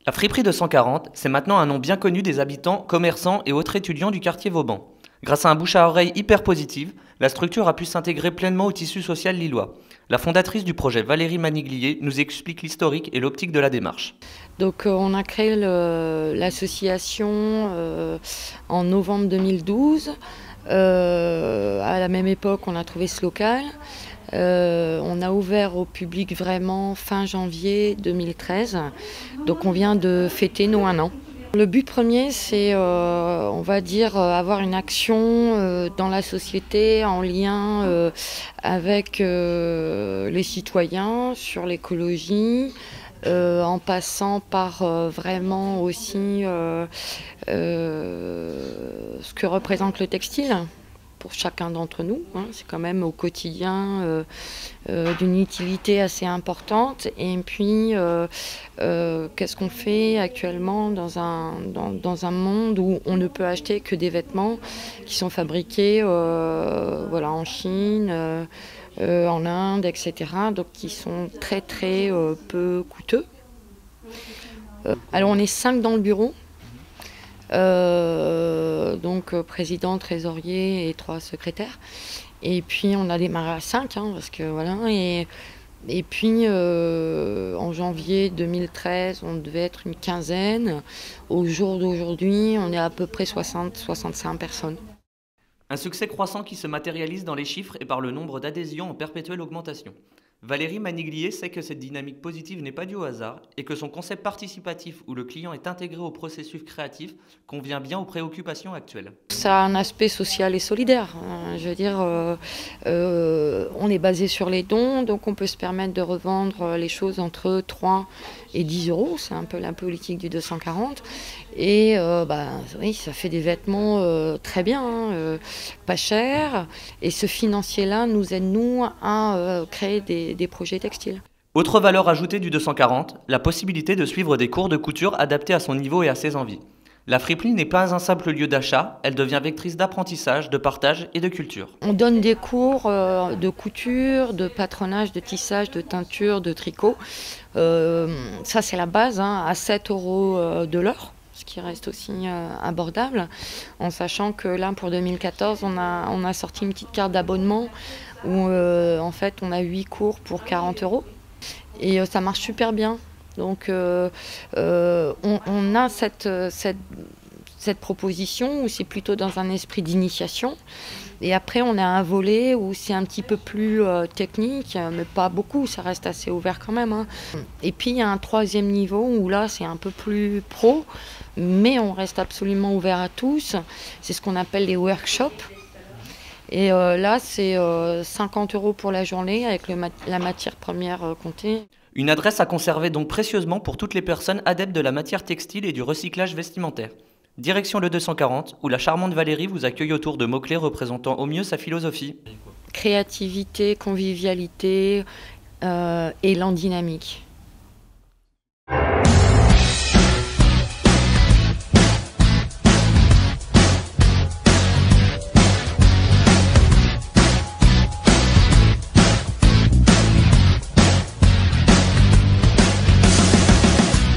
La friperie de 140, c'est maintenant un nom bien connu des habitants, commerçants et autres étudiants du quartier Vauban. Grâce à un bouche à oreille hyper positif, la structure a pu s'intégrer pleinement au tissu social lillois. La fondatrice du projet, Valérie Maniglier, nous explique l'historique et l'optique de la démarche. Donc on a créé l'association en novembre 2012. À la même époque, on a trouvé ce local. On a ouvert au public vraiment fin janvier 2013. Donc on vient de fêter nos 1 an. Le but premier, c'est, on va dire, avoir une action dans la société en lien avec les citoyens sur l'écologie, en passant par vraiment aussi ce que représente le textile pour chacun d'entre nous. C'est quand même au quotidien d'une utilité assez importante. Et puis, qu'est-ce qu'on fait actuellement dans un monde où on ne peut acheter que des vêtements qui sont fabriqués en Chine, en Inde, etc. Donc qui sont très très peu coûteux. Alors on est 5 dans le bureau. Donc président, trésorier et 3 secrétaires. Et puis on a démarré à 5, parce que voilà. Et puis en janvier 2013, on devait être une quinzaine. Au jour d'aujourd'hui, on est à peu près 60-65 personnes. Un succès croissant qui se matérialise dans les chiffres et par le nombre d'adhésions en perpétuelle augmentation. Valérie Maniglier sait que cette dynamique positive n'est pas due au hasard et que son concept participatif où le client est intégré au processus créatif convient bien aux préoccupations actuelles. Ça a un aspect social et solidaire. Je veux dire, on est basé sur les dons, donc on peut se permettre de revendre les choses entre 3 et 10 euros. C'est un peu la politique du 240. Et oui, ça fait des vêtements très bien, pas chers. Et ce financier-là nous aide, nous, à créer des projets textiles. Autre valeur ajoutée du 240, la possibilité de suivre des cours de couture adaptés à son niveau et à ses envies. La friperie n'est pas un simple lieu d'achat, elle devient vectrice d'apprentissage, de partage et de culture. On donne des cours de couture, de patronage, de tissage, de teinture, de tricot. Ça c'est la base, à 7 euros de l'heure, ce qui reste aussi abordable, en sachant que là pour 2014 on a sorti une petite carte d'abonnement où en fait on a 8 cours pour 40 euros et ça marche super bien. Donc on a cette proposition où c'est plutôt dans un esprit d'initiation. Et après, on a un volet où c'est un petit peu plus technique, mais pas beaucoup, ça reste assez ouvert quand même. Et puis, il y a un 3e niveau où là, c'est un peu plus pro, mais on reste absolument ouvert à tous. C'est ce qu'on appelle les workshops. Et là, c'est 50 euros pour la journée avec la matière première comptée. Une adresse à conserver donc précieusement pour toutes les personnes adeptes de la matière textile et du recyclage vestimentaire. Direction le 240, où la charmante Valérie vous accueille autour de mots-clés représentant au mieux sa philosophie. Créativité, convivialité, élan dynamique.